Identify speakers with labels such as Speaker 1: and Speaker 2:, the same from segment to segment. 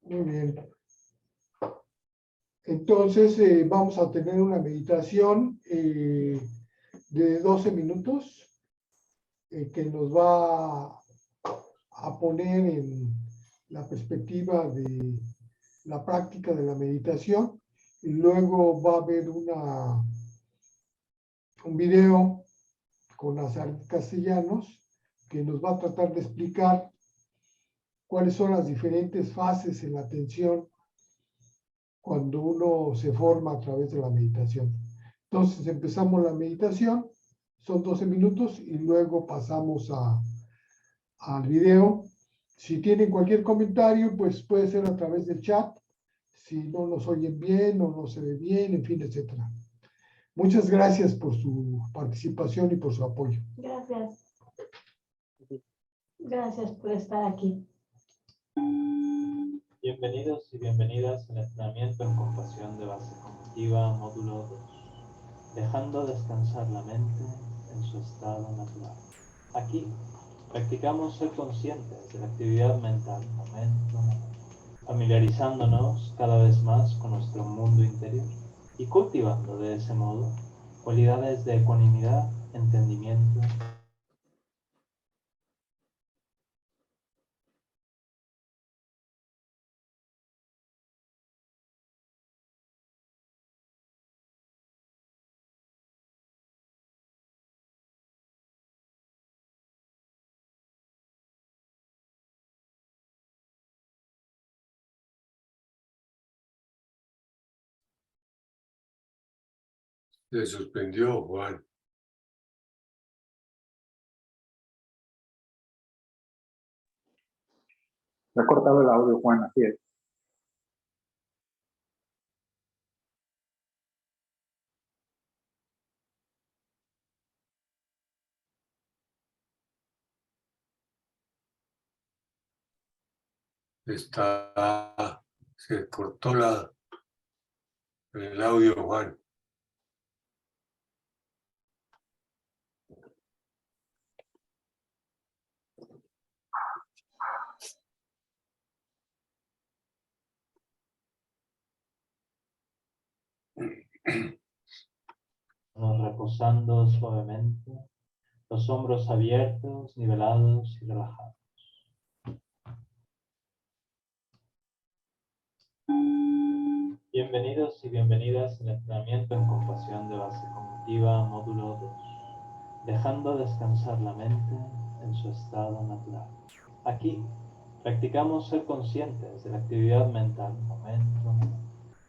Speaker 1: Muy bien. Entonces, vamos a tener una meditación de 12 minutos que nos va a poner en la perspectiva de la práctica de la meditación. Y luego va a haber un video con Azar Castellanos que nos va a tratar de explicar cuáles son las diferentes fases en la atención cuando uno se forma a través de la meditación. Entonces empezamos la meditación, son 12 minutos y luego pasamos al video. Si tienen cualquier comentario, pues puede ser a través del chat, si no nos oyen bien o no se ve bien, en fin, etcétera. Muchas gracias por su participación y por su apoyo.
Speaker 2: Gracias. Gracias por estar aquí.
Speaker 3: Bienvenidos y bienvenidas al entrenamiento en compasión de base cognitiva, módulo 2. Dejando descansar la mente en su estado natural. Aquí practicamos ser conscientes de la actividad mental, momento a momento, familiarizándonos cada vez más con nuestro mundo interior y cultivando de ese modo cualidades de ecuanimidad, entendimiento.
Speaker 4: Se suspendió, Juan.
Speaker 5: Se ha cortado el audio, Juan, así es.
Speaker 4: Se cortó el audio, Juan.
Speaker 3: Reposando suavemente, los hombros abiertos, nivelados y relajados. Bienvenidos y bienvenidas al entrenamiento en compasión de base cognitiva, módulo 2. Dejando descansar la mente en su estado natural. Aquí practicamos ser conscientes de la actividad mental, momento a momento,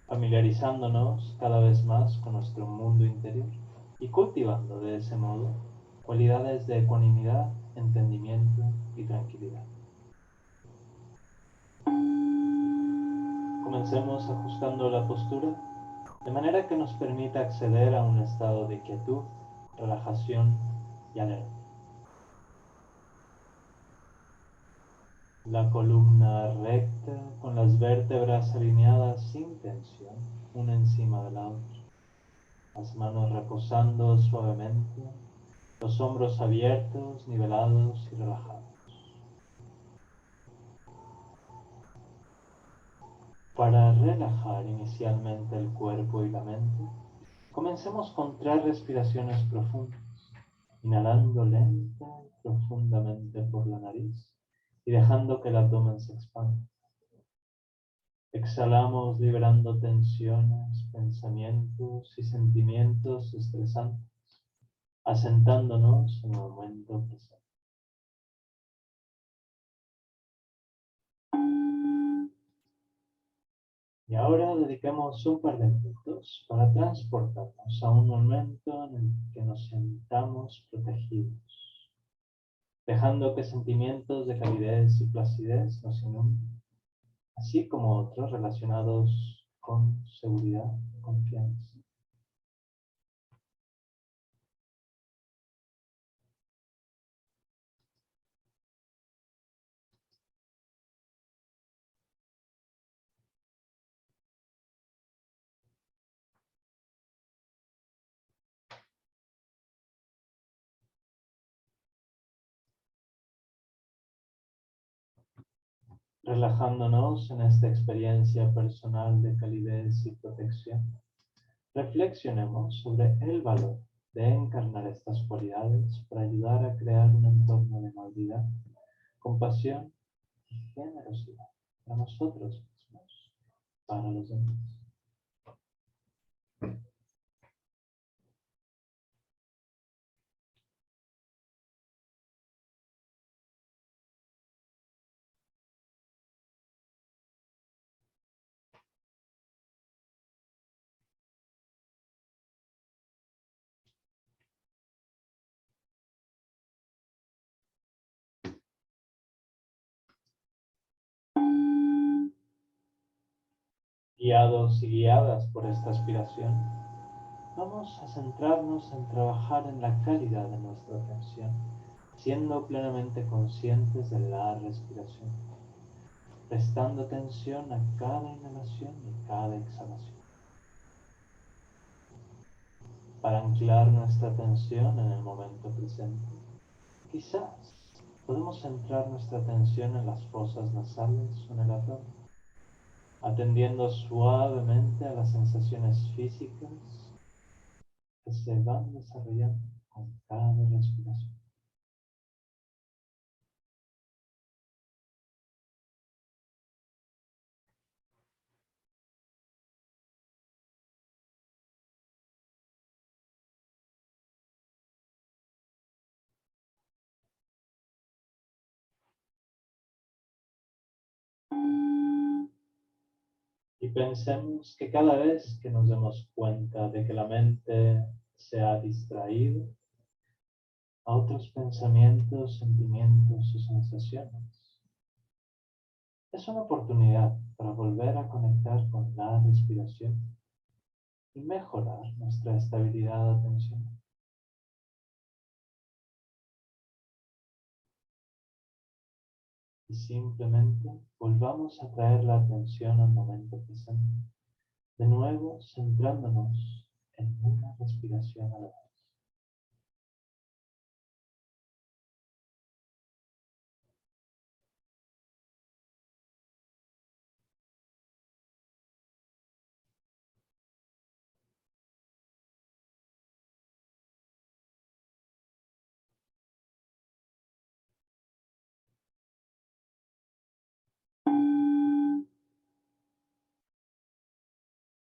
Speaker 3: familiarizándonos cada vez más con nuestro mundo interior y cultivando de ese modo cualidades de ecuanimidad, entendimiento y tranquilidad. Comencemos ajustando la postura de manera que nos permita acceder a un estado de quietud, relajación y alerta. La columna recta con las vértebras alineadas sin tensión, una encima de la otra. Las manos reposando suavemente, los hombros abiertos, nivelados y relajados. Para relajar inicialmente el cuerpo y la mente, comencemos con 3 respiraciones profundas, inhalando lenta y profundamente por la nariz y dejando que el abdomen se expanda. Exhalamos liberando tensiones, pensamientos y sentimientos estresantes, asentándonos en el momento presente. Y ahora dediquemos un par de minutos para transportarnos a un momento en el que nos sintamos protegidos, dejando que sentimientos de calidez y placidez nos inunden, así como otros relacionados con seguridad y confianza. Relajándonos en esta experiencia personal de calidez y protección, reflexionemos sobre el valor de encarnar estas cualidades para ayudar a crear un entorno de amabilidad, compasión y generosidad para nosotros mismos, para los demás. Guiados y guiadas por esta aspiración, vamos a centrarnos en trabajar en la calidad de nuestra atención, siendo plenamente conscientes de la respiración, prestando atención a cada inhalación y cada exhalación. Para anclar nuestra atención en el momento presente, quizás podemos centrar nuestra atención en las fosas nasales o en el abdomen, atendiendo suavemente a las sensaciones físicas que se van desarrollando con cada respiración. Y pensemos que cada vez que nos demos cuenta de que la mente se ha distraído a otros pensamientos, sentimientos o sensaciones, es una oportunidad para volver a conectar con la respiración y mejorar nuestra estabilidad atencional. Y simplemente volvamos a traer la atención al momento presente, de nuevo centrándonos en una respiración a la vez.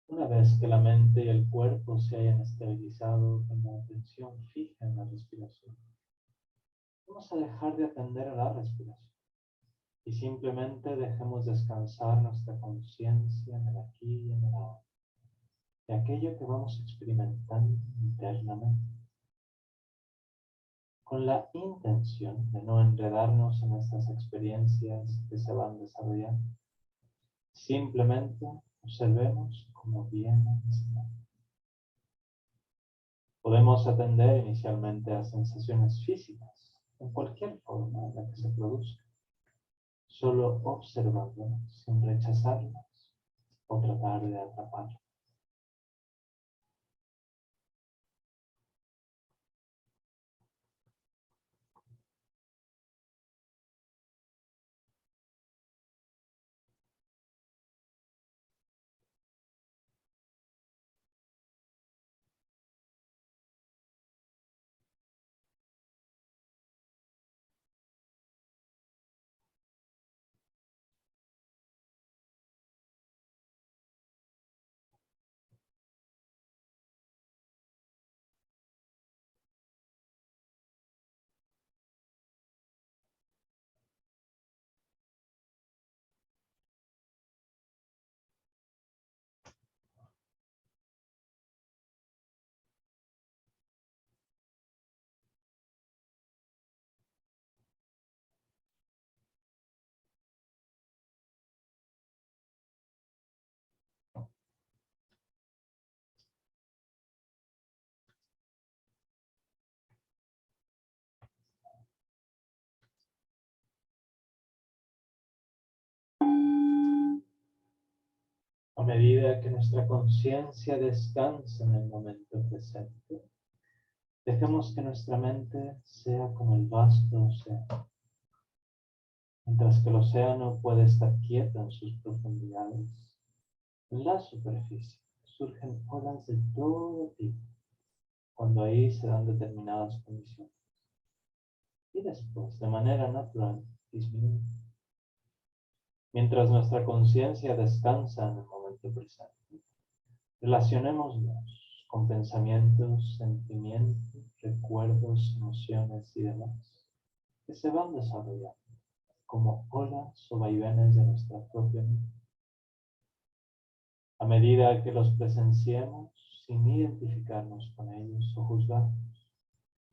Speaker 3: Una vez que la mente y el cuerpo se hayan estabilizado con la atención fija en la respiración, vamos a dejar de atender a la respiración y simplemente dejemos descansar nuestra conciencia en el aquí y en el ahora, de aquello que vamos experimentando internamente, con la intención de no enredarnos en estas experiencias que se van desarrollando. Simplemente observemos cómo vienen y se van. Podemos atender inicialmente a sensaciones físicas, en cualquier forma en la que se produzcan, solo observándolas sin rechazarlas o tratar de atraparlas. A medida que nuestra conciencia descansa en el momento presente, dejemos que nuestra mente sea como el vasto océano, Mientras que el océano puede estar quieto en sus profundidades, en la superficie surgen olas de todo tipo, cuando ahí se dan determinadas condiciones. Y después, de manera natural, disminuyen. Mientras nuestra conciencia descansa en el momento presente, relacionémonos con pensamientos, sentimientos, recuerdos, emociones y demás que se van desarrollando como olas o vaivenes de nuestra propia mente. A medida que los presenciemos sin identificarnos con ellos o juzgarlos,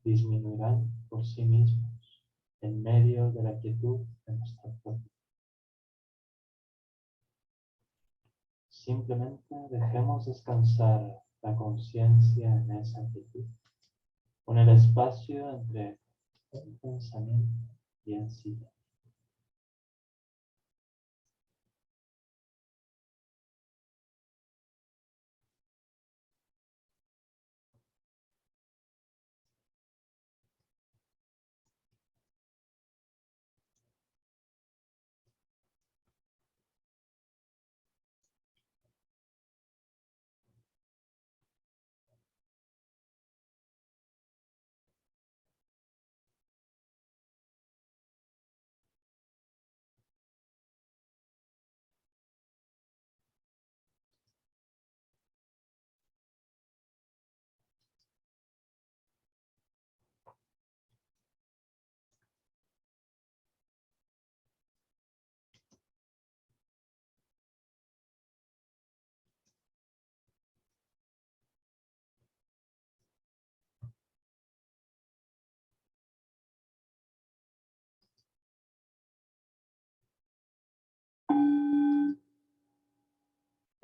Speaker 3: disminuirán por sí mismos en medio de la quietud de nuestra propia. Simplemente dejemos descansar la conciencia en esa quietud, con el espacio entre un pensamiento y el siguiente.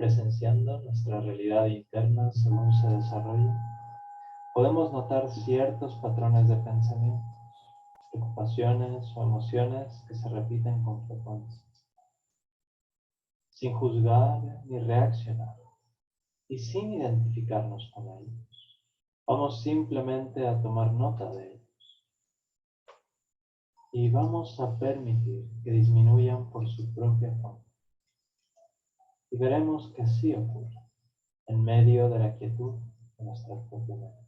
Speaker 3: Presenciando nuestra realidad interna según se desarrolla, podemos notar ciertos patrones de pensamientos, preocupaciones o emociones que se repiten con frecuencia. Sin juzgar ni reaccionar y sin identificarnos con ellos, vamos simplemente a tomar nota de ellos y vamos a permitir que disminuyan por su propia forma. Y veremos que así ocurre en medio de la quietud de nuestra propia mente.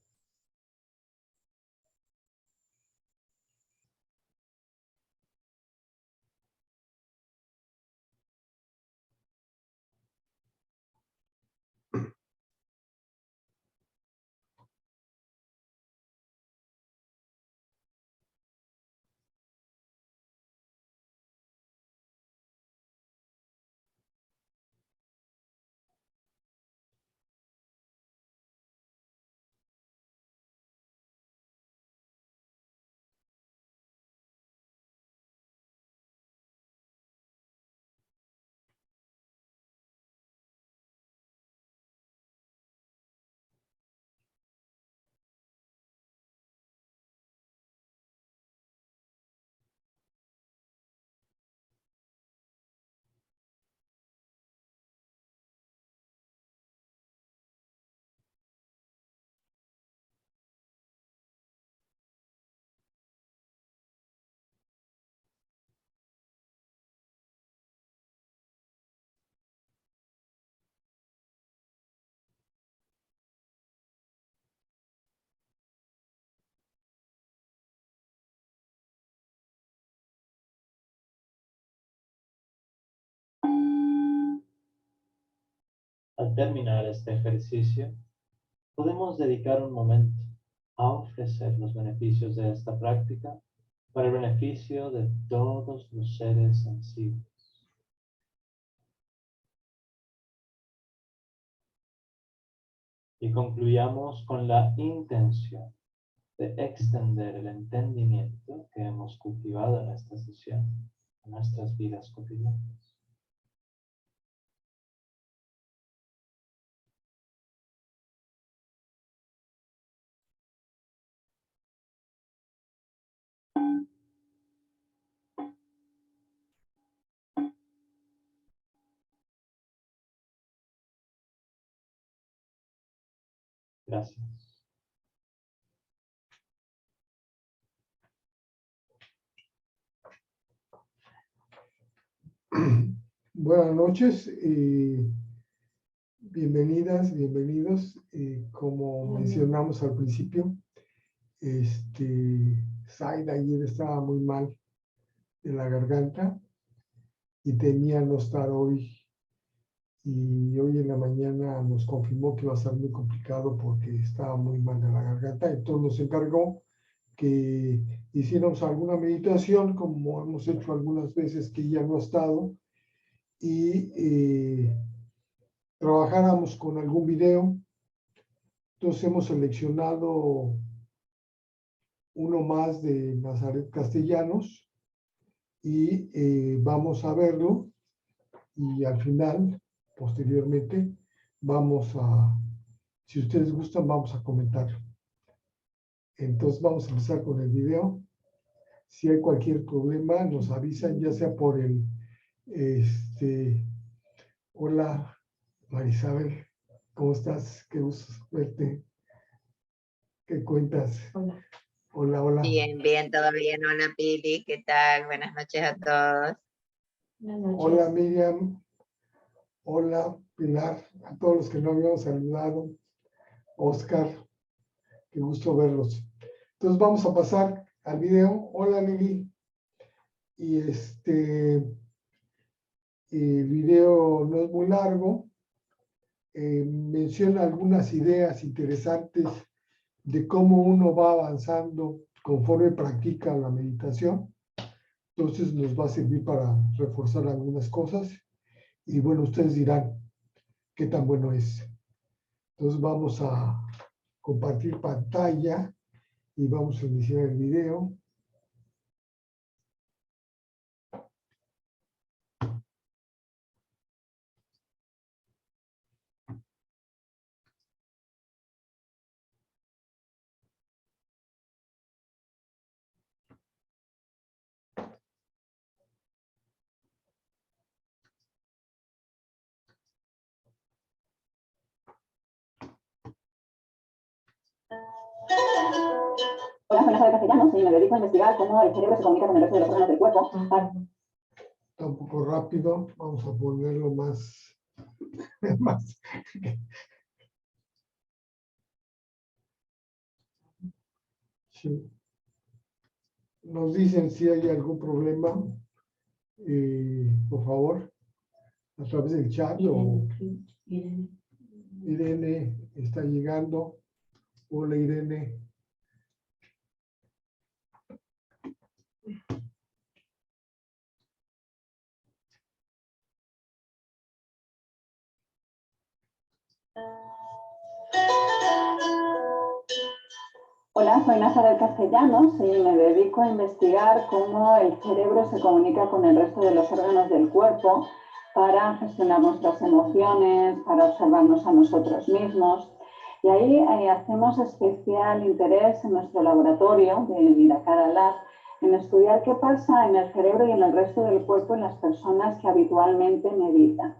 Speaker 3: Al terminar este ejercicio, podemos dedicar un momento a ofrecer los beneficios de esta práctica para el beneficio de todos los seres sensibles. Y concluyamos con la intención de extender el entendimiento que hemos cultivado en esta sesión a nuestras vidas cotidianas. Gracias.
Speaker 1: Buenas noches, bienvenidas, bienvenidos. Como mencionamos al principio, Zaida ayer estaba muy mal de la garganta y temía no estar hoy. Y hoy en la mañana nos confirmó que iba a ser muy complicado porque estaba muy mal de la garganta. Entonces nos encargó que hiciéramos alguna meditación, como hemos hecho algunas veces que ya no ha estado, y trabajáramos con algún video. Entonces hemos seleccionado uno más de Nazaret Castellanos y vamos a verlo y al final, posteriormente, si ustedes gustan, vamos a comentarlo. Entonces vamos a empezar con el video. Si hay cualquier problema, nos avisan, ya sea por el, hola, Marisabel, ¿cómo estás? Qué gusto verte. ¿Qué cuentas?
Speaker 2: Hola.
Speaker 1: Hola, hola.
Speaker 6: Bien, bien, todo bien. Hola Pili, ¿qué tal? Buenas noches a todos.
Speaker 2: Buenas noches.
Speaker 1: Hola, Miriam. Hola, Pilar. A todos los que no habíamos saludado. Oscar, qué gusto verlos. Entonces vamos a pasar al video. Hola, Lili. Y el video no es muy largo. Menciona algunas ideas interesantes de cómo uno va avanzando conforme practica la meditación. Entonces nos va a servir para reforzar algunas cosas. Y bueno, ustedes dirán qué tan bueno es. Entonces vamos a compartir pantalla y vamos a iniciar el video.
Speaker 7: Hola, soy Nazaret Castellanos y me dedico a investigar cómo el cerebro se comunica con el resto de los órganos del cuerpo.
Speaker 1: Está un poco rápido, vamos a ponerlo más. Sí. Nos dicen si hay algún problema, por favor, a través del chat o Irene está llegando. Hola, Irene.
Speaker 7: Hola, soy Nazaret Castellanos y me dedico a investigar cómo el cerebro se comunica con el resto de los órganos del cuerpo para gestionar nuestras emociones, para observarnos a nosotros mismos. Y ahí hacemos especial interés en nuestro laboratorio de Niracara Lab en estudiar qué pasa en el cerebro y en el resto del cuerpo en las personas que habitualmente meditan.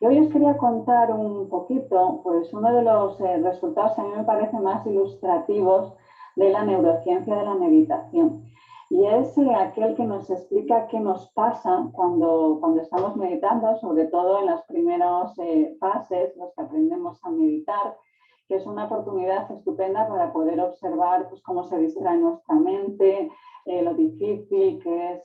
Speaker 7: Y hoy os quería contar un poquito, pues uno de los resultados que a mí me parece más ilustrativos de la neurociencia de la meditación. Y es aquel que nos explica qué nos pasa cuando estamos meditando, sobre todo en las primeras fases, los que aprendemos a meditar, que es una oportunidad estupenda para poder observar pues, cómo se distrae nuestra mente, lo difícil que es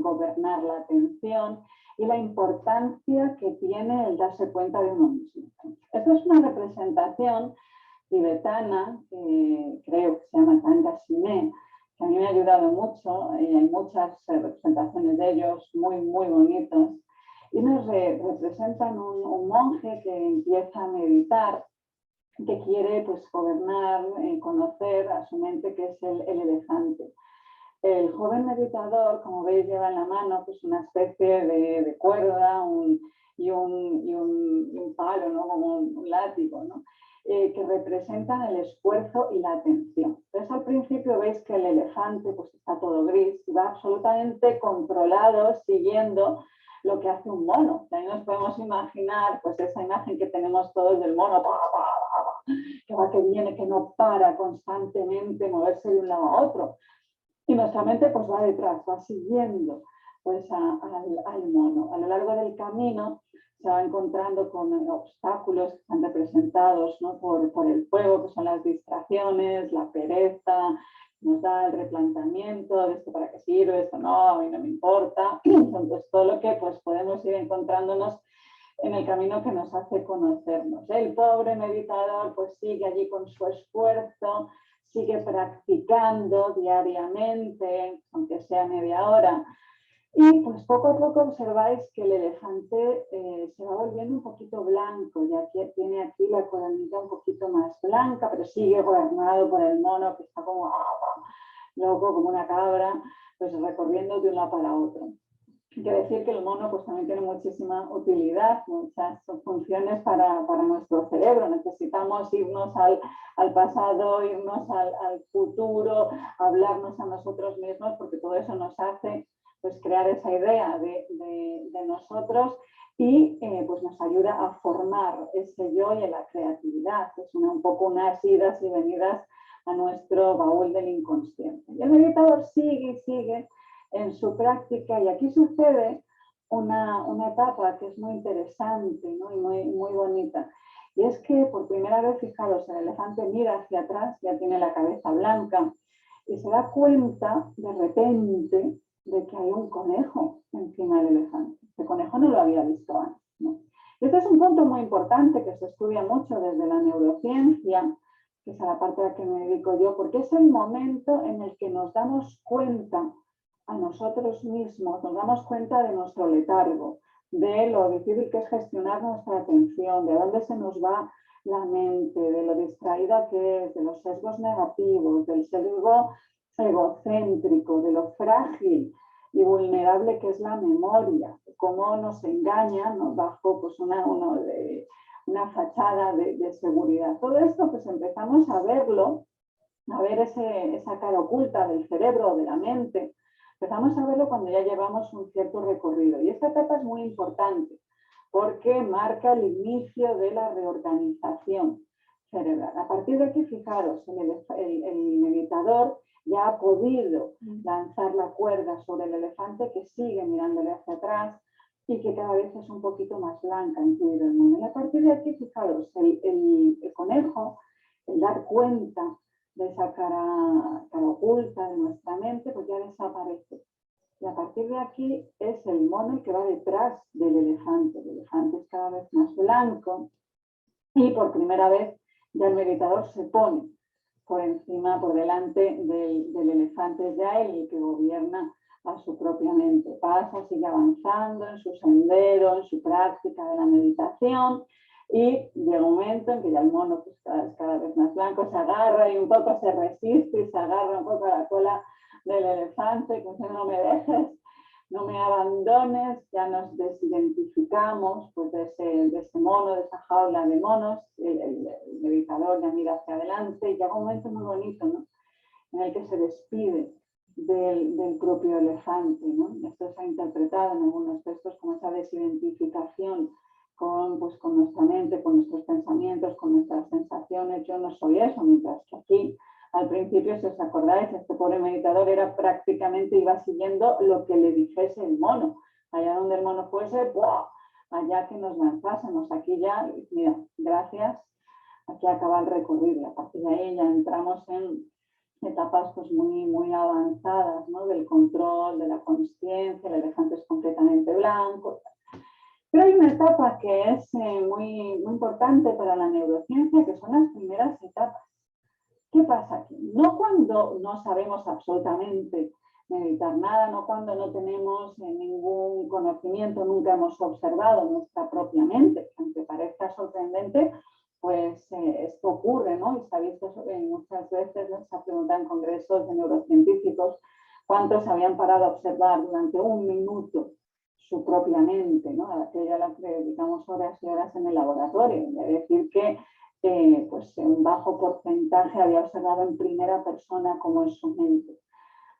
Speaker 7: gobernar la atención y la importancia que tiene el darse cuenta de uno mismo. Esta es una representación tibetana, creo que se llama Tanga Shime, que a mí me ha ayudado mucho, y hay muchas representaciones de ellos muy, muy bonitos, y nos representan un monje que empieza a meditar, que quiere pues, gobernar, conocer a su mente, que es el elefante. El joven meditador, como veis, lleva en la mano pues, una especie de cuerda y un palo, ¿no? Como un látigo, ¿no? Que representan el esfuerzo y la atención. Entonces, al principio veis que el elefante pues, está todo gris y va absolutamente controlado, siguiendo lo que hace un mono. Ahí nos podemos imaginar pues, esa imagen que tenemos todos del mono, que va, que viene, que no para constantemente moverse de un lado a otro. Y nuestra mente pues va detrás, va siguiendo pues al mono. A lo largo del camino se va encontrando con obstáculos que están representados, ¿no? por el fuego, que son las distracciones, la pereza, nos da el replanteamiento de esto para qué sirve, esto no, a mí no me importa. Entonces, todo lo que pues, podemos ir encontrándonos en el camino que nos hace conocernos. El pobre meditador pues sigue allí con su esfuerzo, sigue practicando diariamente, aunque sea media hora. Y pues poco a poco observáis que el elefante se va volviendo un poquito blanco, ya que tiene aquí la coronita un poquito más blanca, pero sigue gobernado por el mono que está como loco, como una cabra, pues recorriendo de un lado para otro. Quiere decir que el mono pues también tiene muchísima utilidad, muchas funciones para nuestro cerebro. Necesitamos irnos al pasado, irnos al futuro, hablarnos a nosotros mismos, porque todo eso nos hace pues crear esa idea de nosotros y pues nos ayuda a formar ese yo y a la creatividad. Es un poco unas idas y venidas a nuestro baúl del inconsciente. Y el meditador sigue y sigue en su práctica y aquí sucede una etapa que es muy interesante, ¿no? Y muy bonita. Y es que por primera vez, fijaros, el elefante mira hacia atrás, ya tiene la cabeza blanca y se da cuenta de repente de que hay un conejo encima del elefante. Este conejo no lo había visto antes, ¿no? Este es un punto muy importante que se estudia mucho desde la neurociencia, que es a la parte a la que me dedico yo, porque es el momento en el que nos damos cuenta a nosotros mismos, nos damos cuenta de nuestro letargo, de lo difícil que es gestionar nuestra atención, de dónde se nos va la mente, de lo distraída que es, de los sesgos negativos, del sesgo egocéntrico, de lo frágil y vulnerable que es la memoria, cómo nos engaña, ¿no? Bajo pues, una fachada de seguridad. Todo esto pues empezamos a verlo, a ver esa cara oculta del cerebro o de la mente. Empezamos a verlo cuando ya llevamos un cierto recorrido. Y esta etapa es muy importante porque marca el inicio de la reorganización cerebral. A partir de aquí, fijaros, el meditador ya ha podido lanzar la cuerda sobre el elefante que sigue mirándole hacia atrás y que cada vez es un poquito más blanca, incluido el mono. Y a partir de aquí, fijaros, el conejo, el dar cuenta de esa cara oculta de nuestra mente, pues ya desaparece. Y a partir de aquí es el mono el que va detrás del elefante. El elefante es cada vez más blanco y por primera vez ya el meditador se pone por encima, por delante del elefante, es ya el que gobierna a su propia mente. Pasa, sigue avanzando en su sendero, en su práctica de la meditación y llega un momento en que ya el mono pues, cada vez más blanco se agarra y un poco se resiste y se agarra un poco a la cola del elefante, que dice no me dejes, no me abandones, ya nos desidentificamos pues, de ese mono, de esa jaula de monos, el meditador ya mira hacia adelante y llega un momento muy bonito, ¿no? En el que se despide del propio elefante, ¿no? Esto se ha interpretado en algunos textos como esa desidentificación con nuestra mente, con nuestros pensamientos, con nuestras sensaciones. Yo no soy eso, mientras que aquí al principio, si os acordáis, este pobre meditador era prácticamente, iba siguiendo lo que le dijese el mono. Allá donde el mono fuese, ¡buah! Allá que nos lanzásemos. Aquí ya, mira, gracias, aquí acaba el recorrido. A partir de ahí ya entramos en etapas pues, muy avanzadas, ¿no? Del control, de la consciencia, el elefante es completamente blanco. Pero hay una etapa que es muy importante para la neurociencia, que son las primeras etapas. ¿Qué pasa aquí? No cuando no sabemos absolutamente meditar nada, no cuando no tenemos ningún conocimiento, nunca hemos observado nuestra propia mente, que aunque parezca sorprendente, pues esto ocurre, ¿no? Y se ha visto muchas veces, ¿no? Se ha preguntado en congresos de neurocientíficos cuántos habían parado a observar durante un minuto su propia mente, ¿no? Aquella a la que dedicamos horas y horas en el laboratorio. Es decir que pues un bajo porcentaje había observado en primera persona cómo es su mente.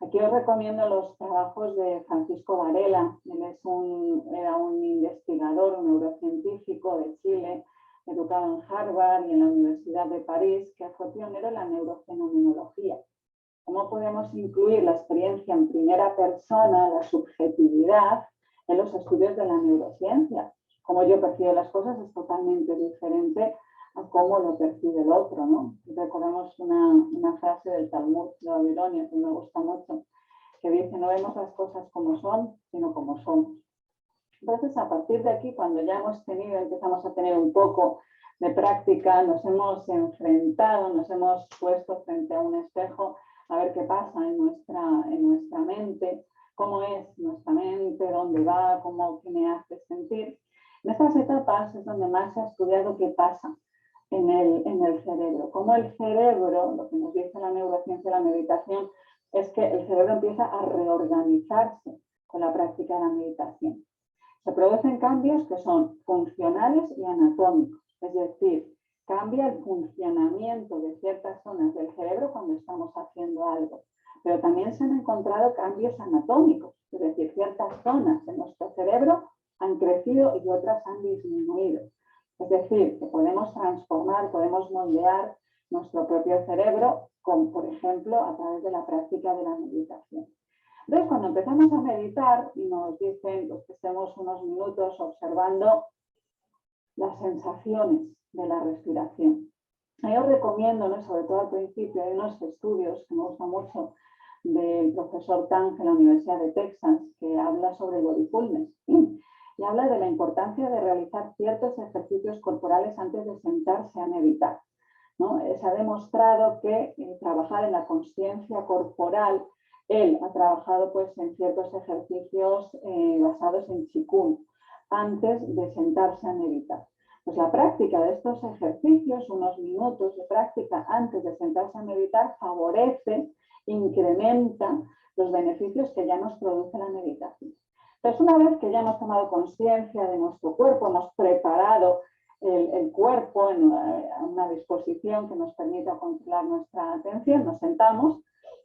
Speaker 7: Aquí os recomiendo los trabajos de Francisco Varela. Él era un investigador, un neurocientífico de Chile, educado en Harvard y en la Universidad de París, que fue pionero en la neurofenomenología. ¿Cómo podemos incluir la experiencia en primera persona, la subjetividad, en los estudios de la neurociencia? Cómo yo percibo las cosas es totalmente diferente a cómo lo percibe el otro, ¿no? Recordemos una frase del Talmud de Babilonia que me gusta mucho, que dice: no vemos las cosas como son, sino como somos. Entonces, a partir de aquí, cuando ya empezamos a tener un poco de práctica, nos hemos enfrentado, nos hemos puesto frente a un espejo a ver qué pasa en nuestra mente, cómo es nuestra mente, dónde va, qué me hace sentir. En estas etapas es donde más se ha estudiado qué pasa en el cerebro. Cómo el cerebro, lo que nos dice la neurociencia y la meditación, es que el cerebro empieza a reorganizarse con la práctica de la meditación. Se producen cambios que son funcionales y anatómicos, es decir, cambia el funcionamiento de ciertas zonas del cerebro cuando estamos haciendo algo. Pero también se han encontrado cambios anatómicos, es decir, ciertas zonas de nuestro cerebro han crecido y otras han disminuido. Es decir, que podemos transformar, podemos moldear nuestro propio cerebro, como por ejemplo a través de la práctica de la meditación. Entonces, cuando empezamos a meditar y nos dicen pues, que estemos unos minutos observando las sensaciones de la respiración. Yo os recomiendo, ¿no? Sobre todo al principio, hay unos estudios que me gustan mucho del profesor Tang en la Universidad de Texas, que habla sobre bodyfulness y habla de la importancia de realizar ciertos ejercicios corporales antes de sentarse a meditar, ¿no? Se ha demostrado que trabajar en la consciencia corporal, él ha trabajado pues, en ciertos ejercicios basados en Qigong antes de sentarse a meditar. Pues la práctica de estos ejercicios, unos minutos de práctica antes de sentarse a meditar, favorece, incrementa los beneficios que ya nos produce la meditación. Entonces, una vez que ya hemos tomado conciencia de nuestro cuerpo, hemos preparado el cuerpo en una disposición que nos permita controlar nuestra atención, nos sentamos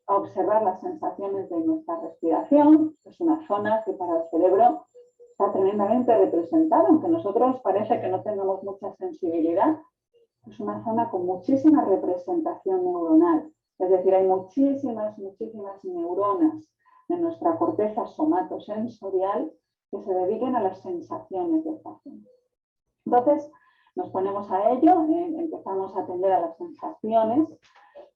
Speaker 7: a observar las sensaciones de nuestra respiración. Es una zona que para el cerebro está tremendamente representada, aunque nosotros parece que no tengamos mucha sensibilidad. Es una zona con muchísima representación neuronal. Es decir, hay muchísimas neuronas de nuestra corteza somatosensorial que se dediquen a las sensaciones de esta zona. Entonces, nos ponemos a ello, empezamos a atender a las sensaciones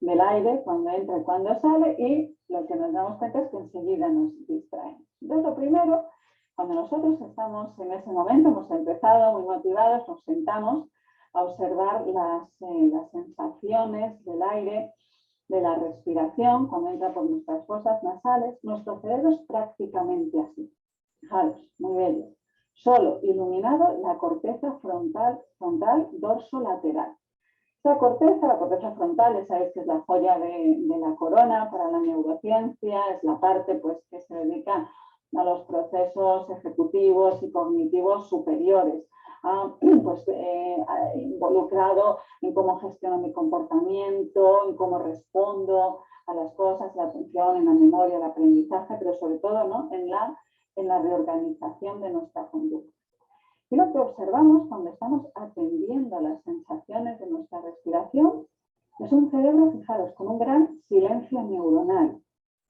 Speaker 7: del aire cuando entra y cuando sale, y lo que nos damos cuenta es que enseguida nos distraemos. Entonces, lo primero, cuando nosotros estamos en ese momento, hemos empezado muy motivados, nos sentamos a observar las sensaciones del aire, de la respiración, cuando entra por nuestras fosas nasales. Nuestro cerebro es prácticamente así. Fijaros, muy bello. Solo iluminado la corteza frontal dorsolateral. La corteza frontal, ya sabéis que es la joya de la corona para la neurociencia, es la parte pues, que se dedica a los procesos ejecutivos y cognitivos superiores, involucrado en cómo gestiono mi comportamiento, en cómo respondo a las cosas, la atención, en la memoria, el aprendizaje, pero sobre todo, ¿no? en la reorganización de nuestra conducta. Y lo que observamos cuando estamos atendiendo a las sensaciones de nuestra respiración es un cerebro, fijaros, con un gran silencio neuronal.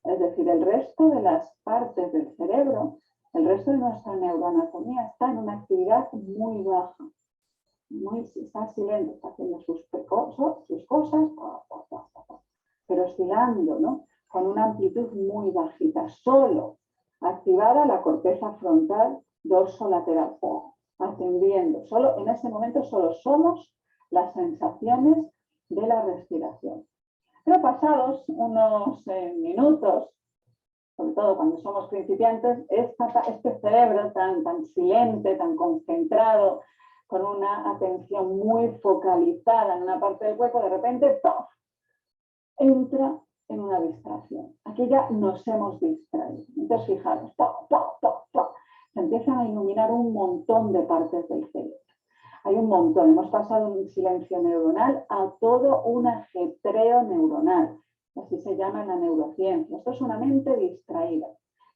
Speaker 7: Es decir, el resto de las partes del cerebro, el resto de nuestra neuroanatomía está en una actividad muy baja. Está silente, está haciendo sus cosas, pero oscilando, ¿no? Con una amplitud muy bajita. Solo activada la corteza frontal dorsolateral, atendiendo. Solo en ese momento solo somos las sensaciones de la respiración. Pero pasados unos minutos, sobre todo cuando somos principiantes, este cerebro tan silente, tan concentrado, con una atención muy focalizada en una parte del cuerpo, de repente ¡puf!, entra en una distracción. Aquí ya nos hemos distraído. Entonces, fijaros, se empiezan a iluminar un montón de partes del cerebro. Hay un montón. Hemos pasado de un silencio neuronal a todo un ajetreo neuronal. Así se llama en la neurociencia. Esto es una mente distraída.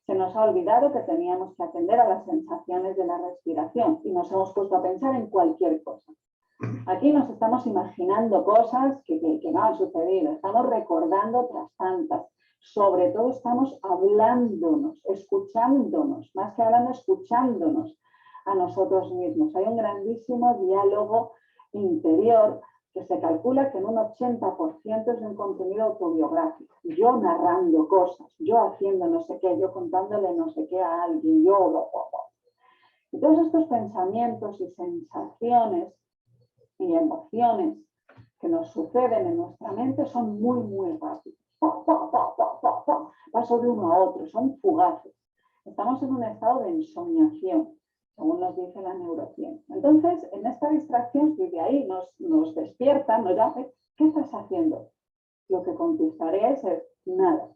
Speaker 7: Se nos ha olvidado que teníamos que atender a las sensaciones de la respiración y nos hemos puesto a pensar en cualquier cosa. Aquí nos estamos imaginando cosas que no han sucedido, estamos recordando otras tantas. Sobre todo estamos hablándonos, escuchándonos, más que hablando, escuchándonos a nosotros mismos. Hay un grandísimo diálogo interior que se calcula que en un 80% es un contenido autobiográfico. Yo narrando cosas, yo haciendo no sé qué, yo contándole no sé qué a alguien, yo... Y todos estos pensamientos y sensaciones y emociones que nos suceden en nuestra mente son muy, muy rápidos. Paso de uno a otro, son fugaces. Estamos en un estado de ensoñación, según nos dice la neurociencia. Entonces, en esta distracción, si de ahí nos despiertan, nos llaman, ¿qué estás haciendo? Lo que contestaré es nada.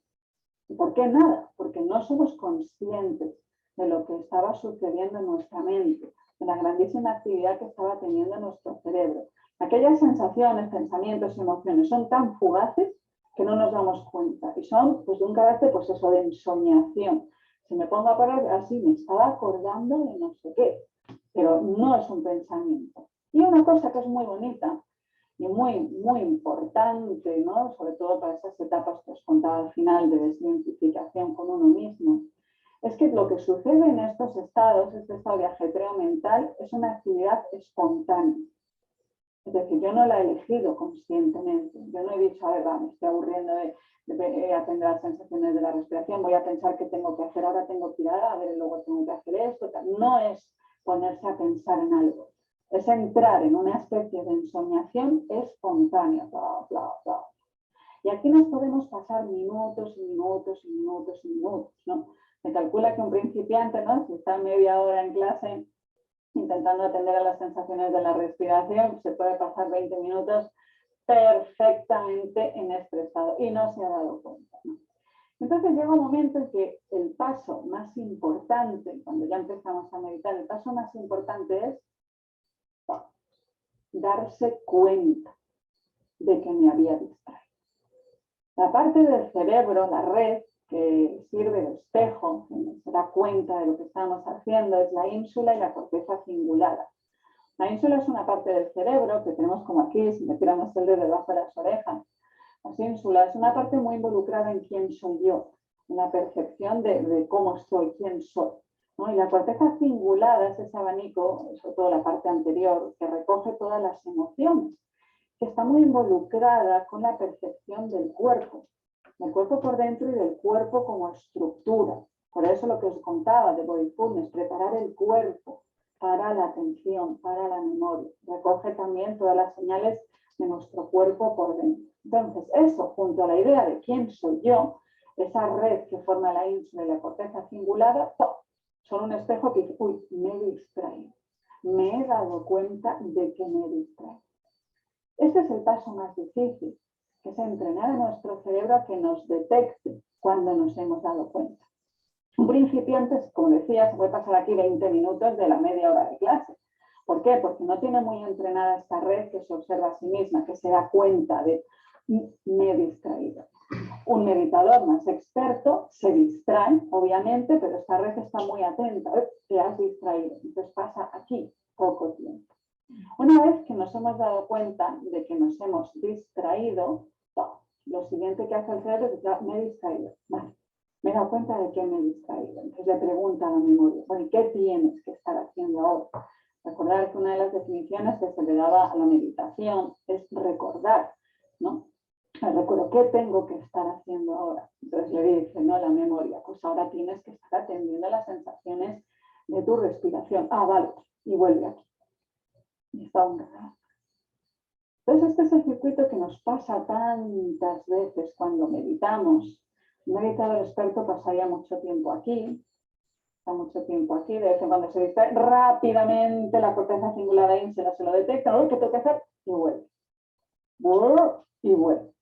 Speaker 7: ¿Y por qué nada? Porque no somos conscientes de lo que estaba sucediendo en nuestra mente, de la grandísima actividad que estaba teniendo nuestro cerebro. Aquellas sensaciones, pensamientos y emociones son tan fugaces que no nos damos cuenta y son pues, de un carácter pues eso, de ensoñación. Si me pongo a parar así, me estaba acordando de no sé qué, pero no es un pensamiento. Y una cosa que es muy bonita y muy, muy importante, ¿no? Sobre todo para esas etapas que os contaba al final de desidentificación con uno mismo, es que lo que sucede en estos estados, este estado de ajetreo mental, es una actividad espontánea. Es decir, yo no la he elegido conscientemente. Yo no he dicho, a ver, va, me estoy aburriendo de atender las sensaciones de la respiración, voy a pensar qué tengo que hacer, ahora tengo que ir a ver, luego tengo que hacer esto. Tal. No es ponerse a pensar en algo. Es entrar en una especie de ensoñación espontánea. Bla, bla, bla. Y aquí nos podemos pasar minutos y minutos y minutos y minutos, ¿no? Se calcula que un principiante, ¿no? Si está media hora en clase intentando atender a las sensaciones de la respiración, se puede pasar 20 minutos perfectamente en este estado y no se ha dado cuenta, ¿no? Entonces llega un momento en que el paso más importante, cuando ya empezamos a meditar, el paso más importante es darse cuenta de que me había distraído. La parte del cerebro, la red, que sirve de espejo, que se da cuenta de lo que estamos haciendo, es la ínsula y la corteza cingulada. La ínsula es una parte del cerebro que tenemos como aquí, si metiéramos el dedo debajo de las orejas. La ínsula es una parte muy involucrada en quién soy yo, en la percepción de cómo soy, quién soy, ¿no? Y la corteza cingulada es ese abanico, sobre todo la parte anterior, que recoge todas las emociones, que está muy involucrada con la percepción del cuerpo por dentro y del cuerpo como estructura. Por eso lo que os contaba de Mindfulness, preparar el cuerpo para la atención, para la memoria. Recoge también todas las señales de nuestro cuerpo por dentro. Entonces, eso junto a la idea de quién soy yo, esa red que forma la ínsula y la corteza cingulada, son un espejo que dice, uy, me he distraído. Me he dado cuenta de que me he distraído. Este es el paso más difícil, que es entrenar a nuestro cerebro a que nos detecte cuando nos hemos dado cuenta. Un principiante, como decía, se puede pasar aquí 20 minutos de la media hora de clase. ¿Por qué? Porque no tiene muy entrenada esta red que se observa a sí misma, que se da cuenta de me he distraído. Un meditador más experto se distrae, obviamente, pero esta red está muy atenta. Te has distraído. Entonces pasa aquí poco tiempo. Una vez que nos hemos dado cuenta de que nos hemos distraído, lo siguiente que hace el cerebro es decir, me he distraído. Vale, me he dado cuenta de que me he distraído. Entonces le pregunta a la memoria, bueno, ¿qué tienes que estar haciendo ahora? Recordar que una de las definiciones que se le daba a la meditación es recordar, ¿no? Recuerdo, ¿qué tengo que estar haciendo ahora? Entonces le dice, no, la memoria, pues ahora tienes que estar atendiendo las sensaciones de tu respiración. Ah, vale, y vuelve aquí. Y está un rato. Entonces este es el circuito que nos pasa tantas veces cuando meditamos. Un meditador experto pasaría mucho tiempo aquí, de vez en cuando se distrae, rápidamente la corteza cingulada ínsula se lo detecta, ¿no? ¿Qué tengo que hacer? Y vuelve. Y vuelve.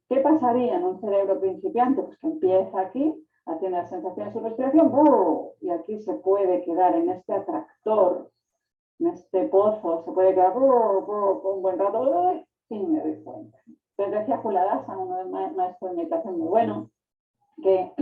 Speaker 7: ¿Qué pasaría en un cerebro principiante? Pues que empieza aquí, haciendo las sensaciones de su respiración, y aquí se puede quedar en este atractor, en este pozo, se puede quedar un buen rato y me doy cuenta. Entonces decía Culadasa, uno de los maestros de meditación muy bueno, que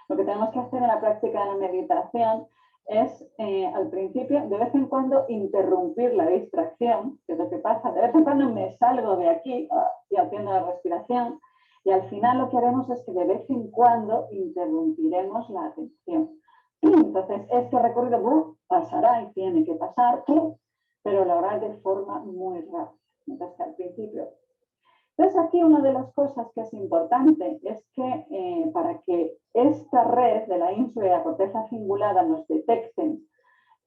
Speaker 7: lo que tenemos que hacer en la práctica de la meditación es al principio, de vez en cuando, interrumpir la distracción, que es lo que pasa. De vez en cuando me salgo de aquí y haciendo la respiración, y al final lo que haremos es que de vez en cuando interrumpiremos la atención. Entonces, este recorrido pasará y tiene que pasar, pero lo hará de forma muy rápida. Entonces, al principio. Entonces, aquí una de las cosas que es importante es que para que esta red de la ínsula y la corteza cingulada nos detecten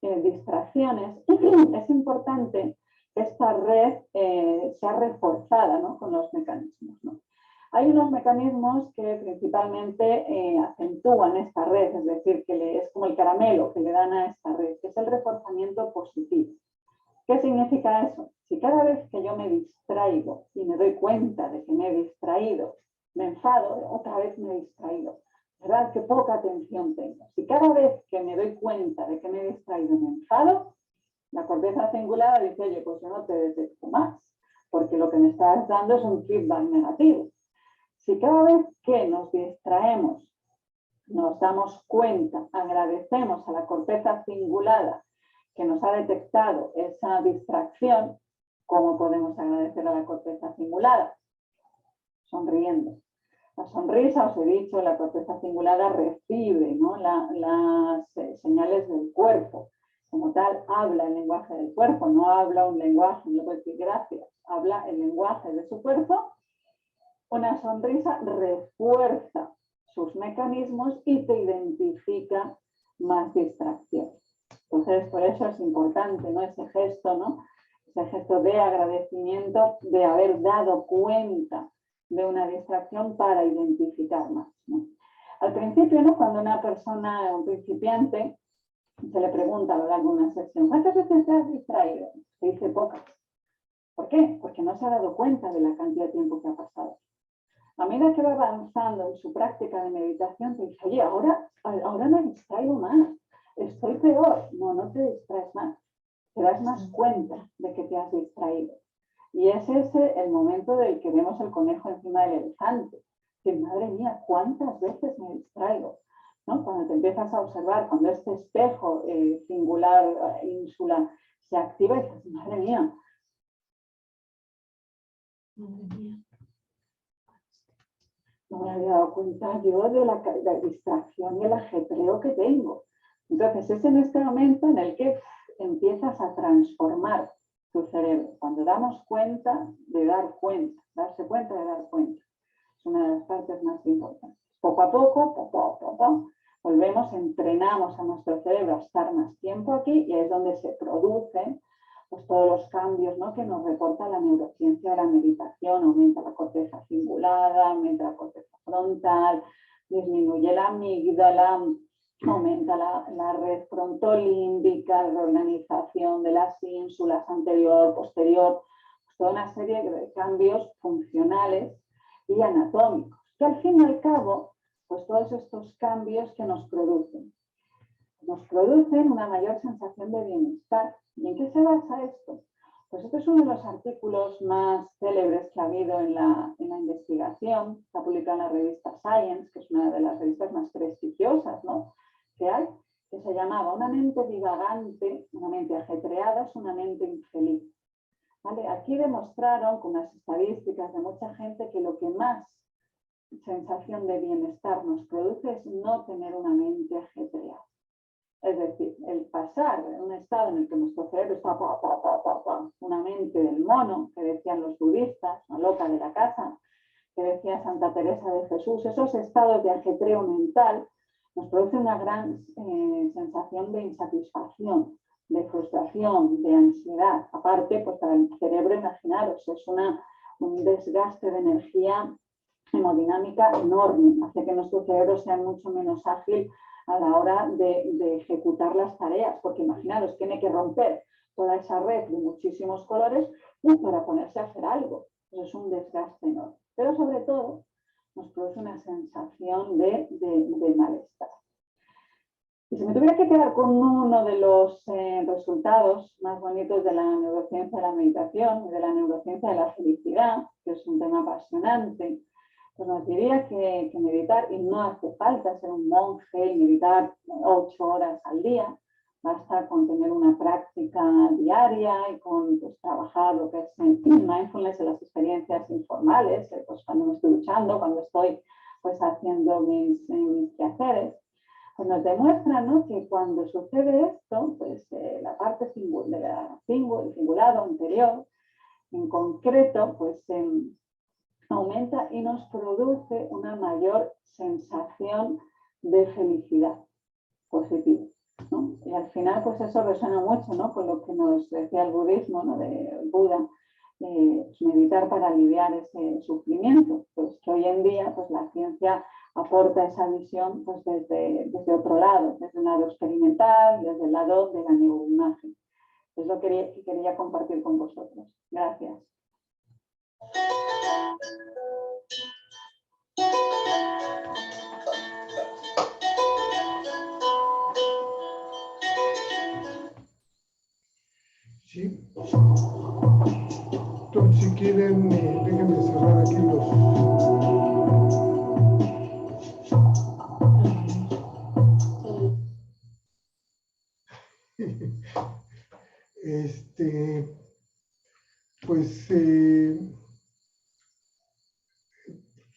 Speaker 7: distracciones, es importante que esta red sea reforzada, ¿no?, con los mecanismos, ¿no? Hay unos mecanismos que principalmente acentúan esta red, es decir, que es como el caramelo que le dan a esta red, que es el reforzamiento positivo. ¿Qué significa eso? Si cada vez que yo me distraigo y me doy cuenta de que me he distraído, me enfado, otra vez me he distraído, ¿verdad? Qué poca atención tengo. Si cada vez que me doy cuenta de que me he distraído me enfado, la corteza cingulada dice, oye, pues yo no te detecto más, porque lo que me estás dando es un feedback negativo. Si cada vez que nos distraemos nos damos cuenta, agradecemos a la corteza cingulada que nos ha detectado esa distracción, ¿cómo podemos agradecer a la corteza cingulada? Sonriendo. La sonrisa, os he dicho, la corteza cingulada recibe, ¿no?, las señales del cuerpo. Como tal, habla el lenguaje del cuerpo, no habla un lenguaje, no puede decir gracias, habla el lenguaje de su cuerpo. Una sonrisa refuerza sus mecanismos y te identifica más distracción. Entonces, por eso es importante, ¿no?, ese gesto, ¿no?, ese gesto de agradecimiento, de haber dado cuenta de una distracción para identificar más, ¿no? Al principio, ¿no?, cuando una persona, un principiante, se le pregunta a lo largo de una sesión, ¿cuántas veces te has distraído? Se dice pocas. ¿Por qué? Porque no se ha dado cuenta de la cantidad de tiempo que ha pasado. A medida que va avanzando en su práctica de meditación, te dice, oye, ahora me distraigo más, estoy peor. No, no te distraes más, te das más cuenta de que te has distraído. Y es ese el momento del que vemos el conejo encima del elefante. Que madre mía, ¿cuántas veces me distraigo? ¿No? Cuando te empiezas a observar, cuando este espejo singular, ínsula, se activa y dices, madre mía.
Speaker 2: Madre mía.
Speaker 7: No me había dado cuenta yo de la distracción y el ajetreo que tengo. Entonces es en este momento en el que empiezas a transformar tu cerebro. Cuando damos cuenta de dar cuenta, darse cuenta de dar cuenta. Es una de las partes más importantes. Poco a poco, volvemos, entrenamos a nuestro cerebro a estar más tiempo aquí y es donde se producen pues, todos los cambios, ¿no?, que nos reporta la neurociencia de la meditación. Aumenta la corteza cingulada, aumenta la corteza frontal, disminuye la amígdala, aumenta la red frontolímbica, la reorganización de las ínsulas anterior, posterior, pues toda una serie de cambios funcionales y anatómicos, que al fin y al cabo, pues todos estos cambios que nos producen una mayor sensación de bienestar. ¿Y en qué se basa esto? Pues este es uno de los artículos más célebres que ha habido en la investigación. Está publicado en la revista Science, que es una de las revistas más prestigiosas, ¿no?, que hay, que se llamaba Una mente divagante, una mente ajetreada es una mente infeliz. ¿Vale? Aquí demostraron con las estadísticas de mucha gente que lo que más sensación de bienestar nos produce es no tener una mente ajetreada. Es decir, el pasar de un estado en el que nuestro cerebro está una mente del mono, que decían los budistas, la loca de la casa, que decía Santa Teresa de Jesús, esos estados de ajetreo mental nos producen una gran sensación de insatisfacción, de frustración, de ansiedad. Aparte, pues para el cerebro, imaginaros, es un desgaste de energía hemodinámica enorme, hace que nuestro cerebro sea mucho menos ágil a la hora de ejecutar las tareas, porque imaginaros, tiene que romper toda esa red de muchísimos colores para ponerse a hacer algo. Pues es un desgaste enorme. Pero sobre todo nos produce una sensación de malestar. Y si me tuviera que quedar con uno de los resultados más bonitos de la neurociencia de la meditación y de la neurociencia de la felicidad, que es un tema apasionante, pues nos diría que meditar, y no hace falta ser un monje y meditar 8 horas al día, basta con tener una práctica diaria y con pues, trabajar lo que es mindfulness en las experiencias informales, pues cuando me estoy duchando, cuando estoy pues haciendo mis quehaceres. Pues nos demuestra, ¿no?, que cuando sucede esto, pues la parte el cingulado anterior, en concreto, pues aumenta y nos produce una mayor sensación de felicidad positiva, ¿no? Y al final, pues eso resuena mucho, ¿no?, con lo que nos decía el budismo, ¿no?, de Buda, meditar para aliviar ese sufrimiento, pues que hoy en día pues la ciencia aporta esa visión pues desde otro lado, desde el lado experimental, desde el lado de la neuroimagen. Es lo que quería compartir con vosotros. Gracias.
Speaker 1: Sí. Entonces, si quieren, déjenme cerrar aquí los... Pues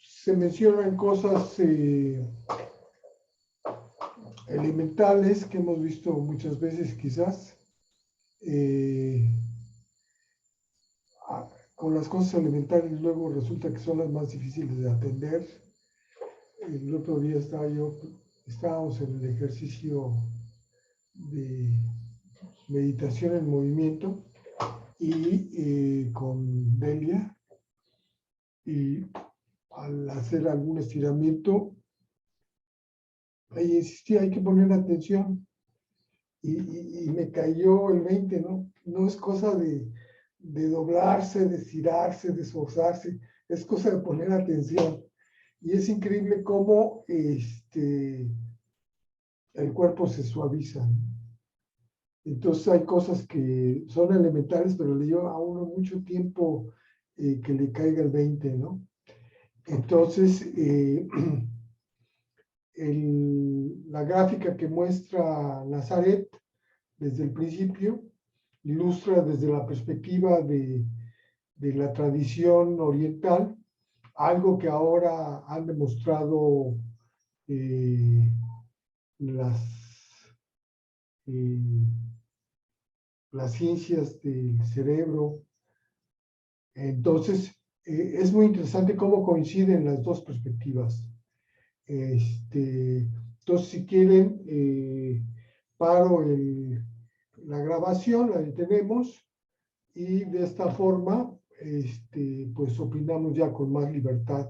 Speaker 1: se mencionan cosas elementales que hemos visto muchas veces quizás. Con las cosas elementales luego resulta que son las más difíciles de atender. El otro día estábamos en el ejercicio de meditación en movimiento y con Delia, y al hacer algún estiramiento ella insistía, hay que poner atención, y me cayó el 20, ¿no? No es cosa de doblarse, de estirarse, de esforzarse, es cosa de poner atención. Y es increíble cómo el cuerpo se suaviza. Entonces hay cosas que son elementales, pero le lleva a uno mucho tiempo que le caiga el 20, ¿no? Entonces, la gráfica que muestra Nazaret desde el principio ilustra desde la perspectiva de la tradición oriental algo que ahora han demostrado las ciencias del cerebro. Entonces, es muy interesante cómo coinciden las dos perspectivas. Entonces, si quieren, paro la grabación, la detenemos y de esta forma, pues opinamos ya con más libertad